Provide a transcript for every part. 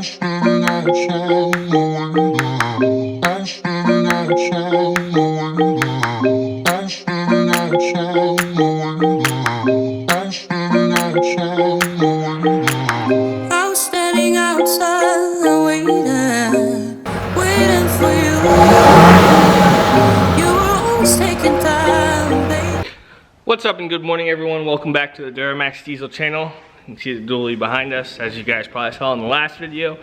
What's up and good morning everyone, welcome back to the Duramax diesel channel. You can see the dually behind us as you guys probably saw in the last video.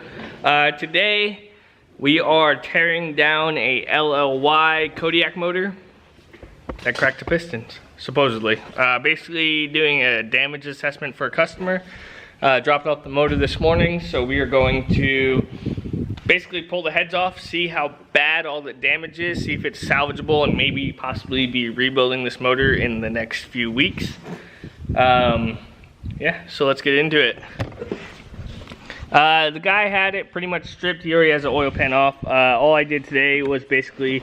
Today we are tearing down a LLY Kodiak motor that cracked the pistons, supposedly. Basically doing a damage assessment for a customer. Dropped off the motor this morning, so we are going to basically pull the heads off, see how bad all the damage is, see if it's salvageable, and maybe possibly be rebuilding this motor in the next few weeks. Yeah, so let's get into it. The guy had it pretty much stripped. He already has the oil pan off. All I did today was basically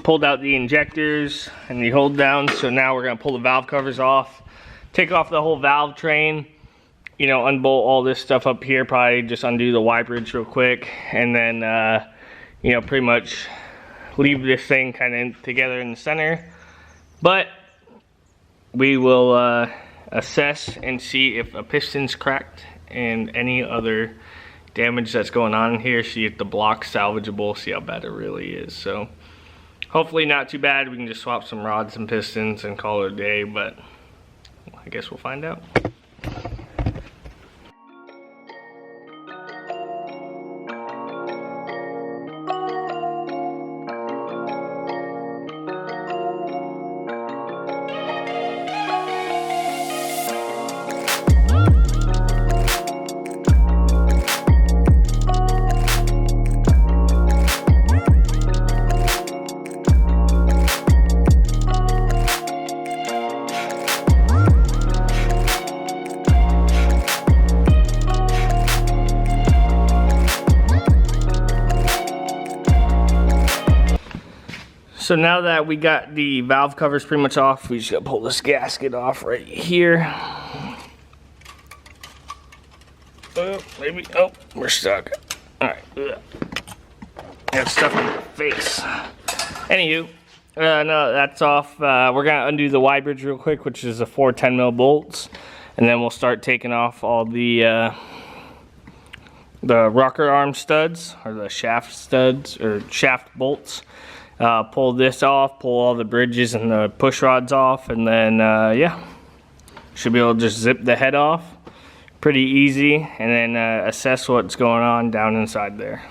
pulled out the injectors and the hold down. So now we're gonna pull the valve covers off, take off the whole valve train, you know, unbolt all this stuff up here, probably just undo the Y bridge real quick, and then you know, pretty much leave this thing kind of together in the center. But we will assess and see if a piston's cracked and any other damage that's going on in here, see if the block's salvageable, see how bad it really is. So hopefully not too bad. We can just swap some rods and pistons and call it a day, but I guess we'll find out. So now that we got the valve covers pretty much off, we just gotta pull this gasket off right here. Oh, maybe, oh, we're stuck. All right, got stuff in the face. Anywho, no, that's off. We're gonna undo the Y bridge real quick, which is a 4 10mm bolts, and then we'll start taking off all the rocker arm studs, or the shaft studs, or shaft bolts. Pull this off, pull all the bridges and the push rods off, and then yeah, should be able to just zip the head off pretty easy, and then assess what's going on down inside there.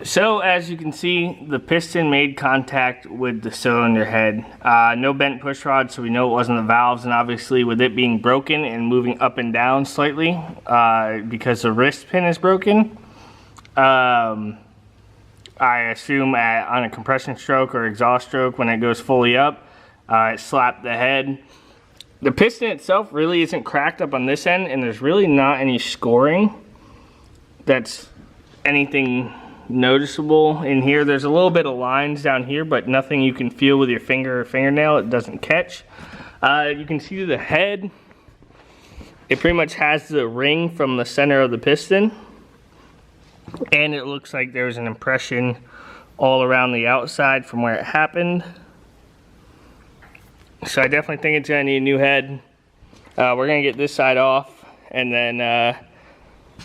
So as you can see, the piston made contact with the cylinder head. No bent push rod, so we know it wasn't the valves, and obviously with it being broken and moving up and down slightly, because the wrist pin is broken, I assume on a compression stroke or exhaust stroke, when it goes fully up, it slapped the head. The piston itself really isn't cracked up on this end, and there's really not any scoring that's anything noticeable in here. There's a little bit of lines down here, but nothing you can feel with your finger or fingernail. It doesn't catch. You can see the head. It pretty much has the ring from the center of the piston, and it looks like there's an impression all around the outside from where it happened. So I definitely think it's gonna need a new head. We're gonna get this side off, and then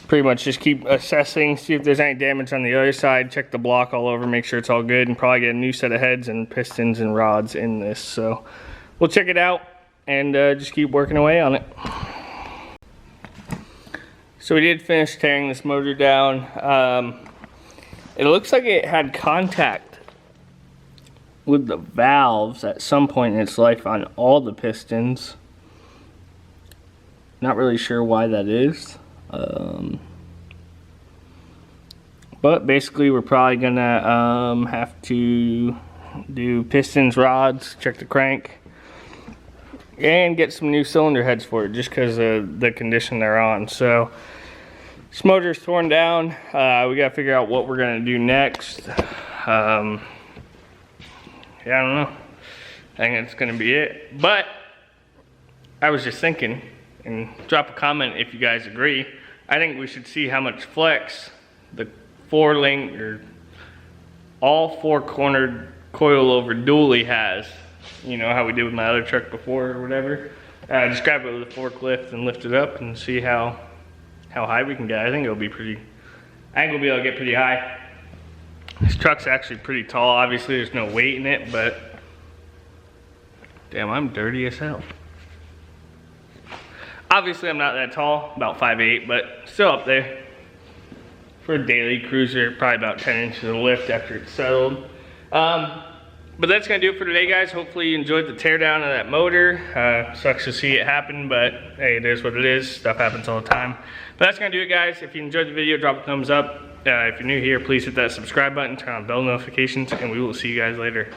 pretty much just keep assessing, see if there's any damage on the other side, check the block all over, make sure it's all good, and probably get a new set of heads and pistons and rods in this. So we'll check it out and just keep working away on it. So we did finish tearing this motor down. It looks like it had contact with the valves at some point in its life on all the pistons. Not really sure why that is. But basically we're probably gonna have to do pistons, rods, check the crank, and get some new cylinder heads for it just because of the condition they're on. So this motor's torn down. We gotta figure out what we're gonna do next. Yeah, I don't know. I think that's gonna be it. But I was just thinking, and drop a comment if you guys agree, I think we should see how much flex the all four cornered coilover dually has. You know how we did with my other truck before or whatever. Just grab it with a forklift and lift it up and see how high we can get. I think it'll be pretty, I think we'll be able to get pretty high. This truck's actually pretty tall. Obviously there's no weight in it, but damn, I'm dirty as hell. Obviously I'm not that tall, about 5'8", but still up there. For a daily cruiser, probably about 10 inches of lift after it's settled. But that's gonna do it for today, guys. Hopefully you enjoyed the teardown of that motor. Sucks to see it happen, but hey, it is what it is. Stuff happens all the time. But that's gonna do it, guys. If you enjoyed the video, drop a thumbs up. If you're new here, please hit that subscribe button, turn on bell notifications, and we will see you guys later.